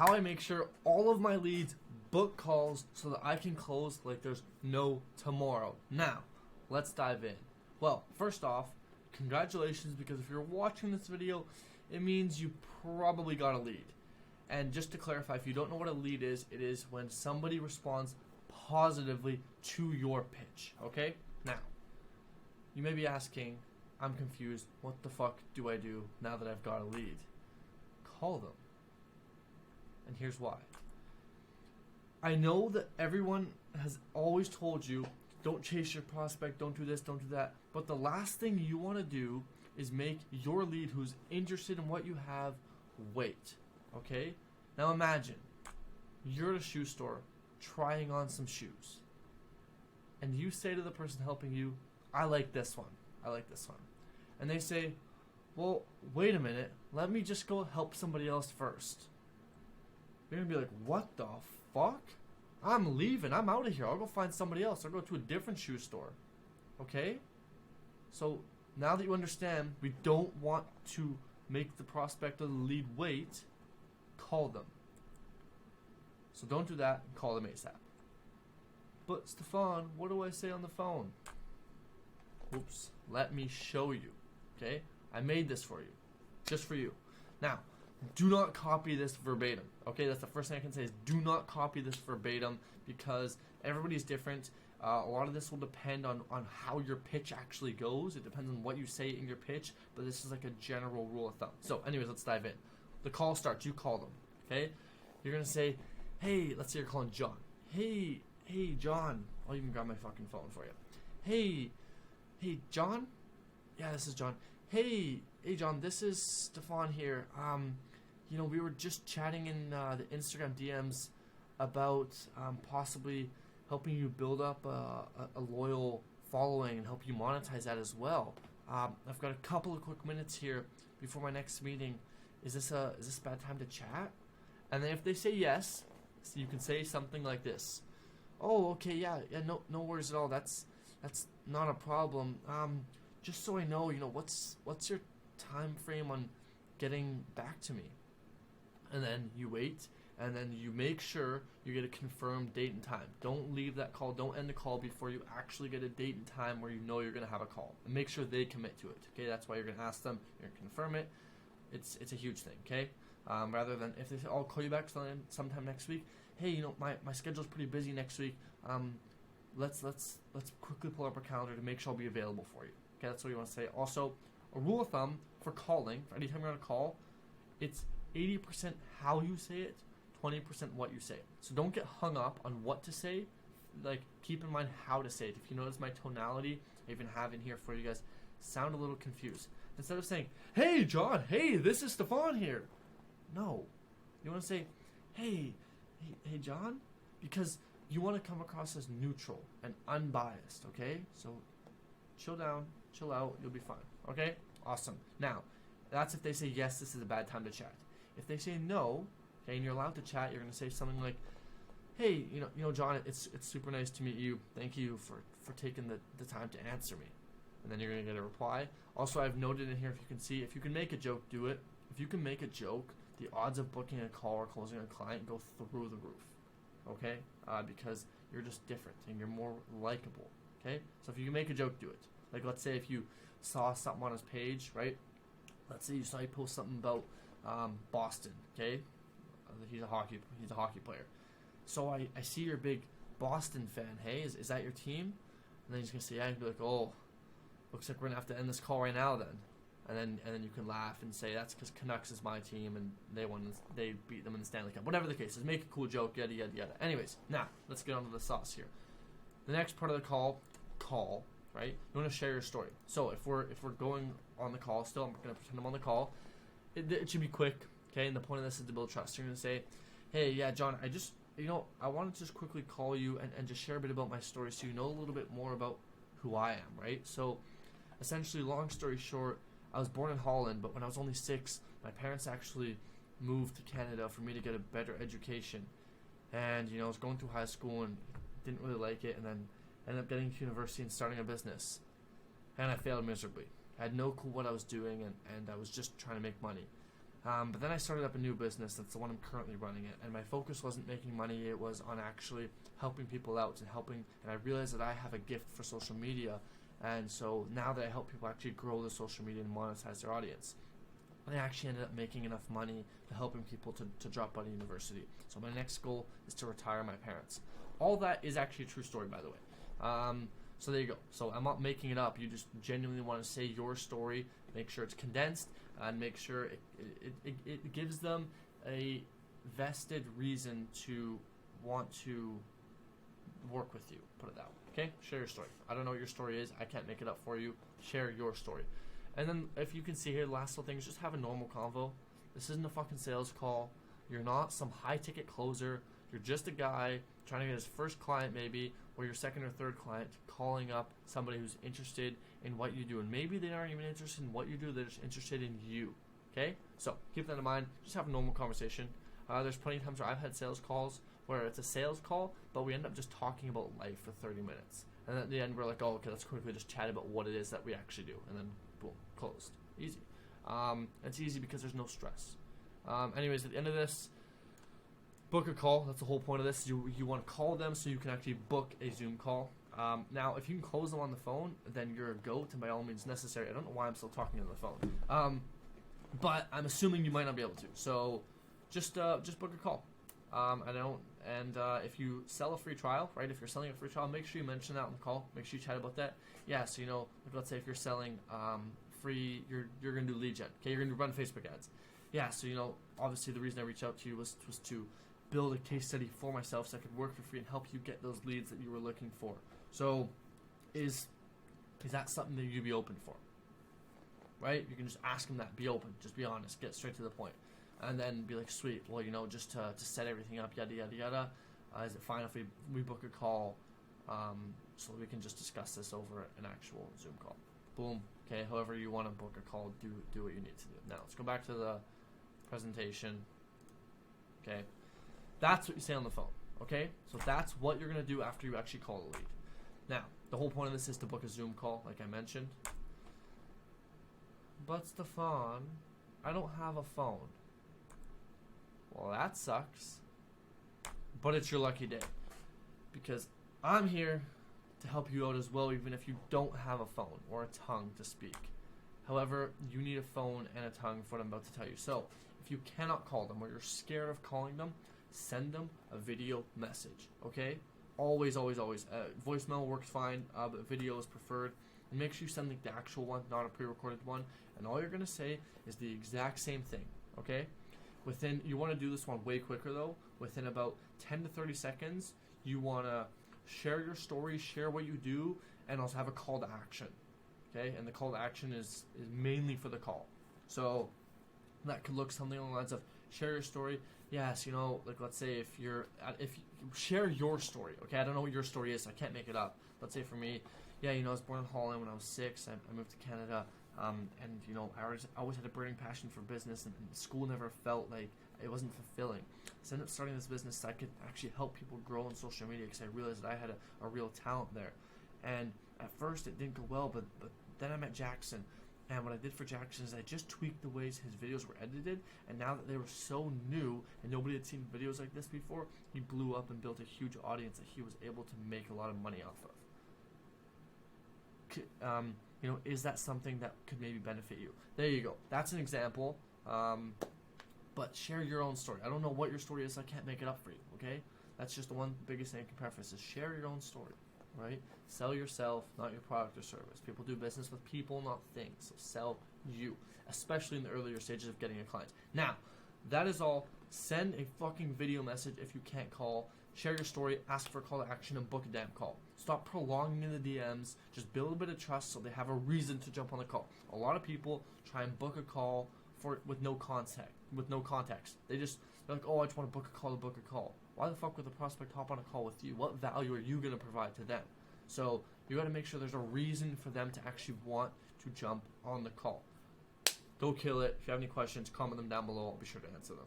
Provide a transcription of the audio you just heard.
how I make sure all of my leads book calls so that I can close like there's no tomorrow. Now, let's dive in. Well, first off, congratulations, because if you're watching this video, it means you probably got a lead. And just to clarify, if you don't know what a lead is, it is when somebody responds positively to your pitch, okay? Now, you may be asking, I'm confused, what the fuck do I do now that I've got a lead? Call them. And here's why. I know that everyone has always told you, don't chase your prospect, don't do this, don't do that. But the last thing you want to do is make your lead who's interested in what you have wait. Okay? Now imagine you're at a shoe store trying on some shoes. And you say to the person helping you, I like this one. I like this one. And they say, well, wait a minute. Let me just go help somebody else first. You're going to be like, what the fuck? I'm leaving. I'm out of here. I'll go find somebody else. I'll go to a different shoe store. Okay? So now that you understand, we don't want to make the prospect or the lead wait. Call them. So don't do that. Call them ASAP. But Stefan, what do I say on the phone? Oops. Let me show you. Okay? I made this for you. Just for you. Now, do not copy this verbatim. Okay, that's the first thing I can say is do not copy this verbatim, because everybody's different. A lot of this will depend on how your pitch actually goes. It depends on what you say in your pitch, but this is like a general rule of thumb. So anyways, let's dive in. The call starts. You call them. Okay? You're going to say, hey, let's say you're calling John. Hey, John. I'll even grab my fucking phone for you. Hey, John? Yeah, this is John. Hey, John, this is Stefan here. We were just chatting in the Instagram DMs about possibly helping you build up a loyal following and help you monetize that as well. I've got a couple of quick minutes here before my next meeting. Is this a bad time to chat? And then if they say yes, so you can say something like this. Oh, okay, yeah, no worries at all. That's not a problem. Just so I know, what's your time frame on getting back to me? And then you wait, and then you make sure you get a confirmed date and time. Don't leave that call. Don't end the call before you actually get a date and time where you know you're going to have a call. And make sure they commit to it. Okay, that's why you're going to ask them. You're going to confirm it. It's a huge thing. Okay, rather than if they say, I'll call you back sometime next week. Hey, my schedule's pretty busy next week. Let's quickly pull up our calendar to make sure I'll be available for you. Okay, that's what you want to say. Also, a rule of thumb for calling, for anytime you're on a call, it's 80% how you say it, 20% what you say. So don't get hung up on what to say. Like, keep in mind how to say it. If you notice my tonality, I even have in here for you guys, sound a little confused. Instead of saying, hey, John, hey, this is Stefan here. No. You want to say, hey, John, because you want to come across as neutral and unbiased, okay? So chill down, chill out, you'll be fine, okay? Awesome. Now, that's if they say, yes, this is a bad time to chat. If they say no, okay, and you're allowed to chat, you're going to say something like, hey, John, it's super nice to meet you. Thank you for taking the time to answer me. And then you're going to get a reply. Also, I've noted in here, if you can see, if you can make a joke, do it. If you can make a joke, the odds of booking a call or closing a client go through the roof, okay? Because you're just different and you're more likable, okay? So if you can make a joke, do it. Like, let's say if you saw something on his page, right? Let's say you saw he post something about Boston, okay? He's a hockey player. So I see you're a big Boston fan. Hey, is that your team? And then he's gonna say, yeah. He'd be like, oh, looks like we're gonna have to end this call right now then. And then you can laugh and say that's because Canucks is my team and they beat them in the Stanley Cup. Whatever the case is, make a cool joke, yada yada yada. Anyways, now let's get on to the sauce here. The next part of the call, right? You want to share your story. So if we're going on the call still, I'm gonna pretend I'm on the call. It should be quick, okay? And the point of this is to build trust. You're gonna say, hey, yeah, John, I wanted to just quickly call you and just share a bit about my story so you know a little bit more about who I am, right? So essentially, long story short, I was born in Holland, but when I was only 6, my parents actually moved to Canada for me to get a better education. And, I was going through high school and didn't really like it, and then ended up getting to university and starting a business. And I failed miserably. I had no clue what I was doing, and I was just trying to make money. But then I started up a new business. That's the one I'm currently running it. And my focus wasn't making money. It was on actually helping people out and helping. And I realized that I have a gift for social media. And so now that I help people actually grow the social media and monetize their audience, I actually ended up making enough money to helping people to drop out of university. So my next goal is to retire my parents. All that is actually a true story, by the way. So there you go. So I'm not making it up. You just genuinely want to say your story, make sure it's condensed, and make sure it gives them a vested reason to want to work with you. Put it that way. Okay? Share your story. I don't know what your story is. I can't make it up for you. Share your story. And then if you can see here, the last little thing is just have a normal convo. This isn't a fucking sales call. You're not some high-ticket closer. You're just a guy trying to get his first client maybe, or your second or third client, calling up somebody who's interested in what you do. And maybe they aren't even interested in what you do. They're just interested in you. Okay? So keep that in mind. Just have a normal conversation. There's plenty of times where I've had sales calls where it's a sales call, but we end up just talking about life for 30 minutes. And then at the end, we're like, oh, okay, let's quickly just chat about what it is that we actually do. And then, boom, closed. Easy. It's easy because there's no stress. Anyways, at the end of this, book a call. That's the whole point of this. You want to call them so you can actually book a Zoom call. Now, if you can close them on the phone, then you're a goat, and by all means necessary. I don't know why I'm still talking on the phone. But I'm assuming you might not be able to. So just book a call. If you sell a free trial, right? If you're selling a free trial, make sure you mention that on the call. Make sure you chat about that. Yeah, so like let's say if you're selling free, you're gonna do lead gen. Okay, you're gonna run Facebook ads. Yeah, so obviously the reason I reached out to you was to build a case study for myself so I could work for free and help you get those leads that you were looking for. So is that something that you'd be open for? Right? You can just ask them that. Be open. Just be honest. Get straight to the point. And then be like, sweet, well, just to set everything up, yada, yada, yada. Is it fine if we book a call so we can just discuss this over an actual Zoom call? Boom. Okay, however you want to book a call, do what you need to do. Now, let's go back to the presentation. Okay. That's what you say on the phone. Okay? So that's what you're going to do after you actually call the lead. Now, the whole point of this is to book a Zoom call, like I mentioned. But, Stefan, I don't have a phone. Well, that sucks. But it's your lucky day. Because I'm here to help you out as well, even if you don't have a phone or a tongue to speak. However, you need a phone and a tongue for what I'm about to tell you. So, if you cannot call them or you're scared of calling them, send them a video message, okay? Always, always, always. Voicemail works fine, but video is preferred. And make sure you send the actual one, not a pre-recorded one. And all you're going to say is the exact same thing, okay? You want to do this one way quicker though. Within about 10 to 30 seconds, you want to share your story, share what you do, and also have a call to action, okay? And the call to action is mainly for the call. So that could look something along the lines of share your story. Yes, like let's say if you share your story, okay? I don't know what your story is, so I can't make it up. Let's say for me, I was born in Holland when I was 6. I moved to Canada, and I always had a burning passion for business, and school never felt like it wasn't fulfilling. So I ended up starting this business so I could actually help people grow on social media because I realized that I had a real talent there. And at first it didn't go well, but then I met Jackson. And what I did for Jackson is I just tweaked the ways his videos were edited, and now that they were so new and nobody had seen videos like this before, he blew up and built a huge audience that he was able to make a lot of money off of. Is that something that could maybe benefit you? There you go. That's an example. But share your own story. I don't know what your story is, so I can't make it up for you, okay? That's just the one biggest thing I can preface is share your own story. Right? Sell yourself, not your product or service. People do business with people, not things. So sell you, especially in the earlier stages of getting a client. Now, that is all. Send a fucking video message if you can't call. Share your story, ask for a call to action, and book a damn call. Stop prolonging the DMs. Just build a bit of trust so they have a reason to jump on the call. A lot of people try and book a call with no context. They're like, oh, I just want to book a call. Why the fuck would the prospect hop on a call with you? What value are you going to provide to them? So you got to make sure there's a reason for them to actually want to jump on the call. Go kill it. If you have any questions, comment them down below. I'll be sure to answer them.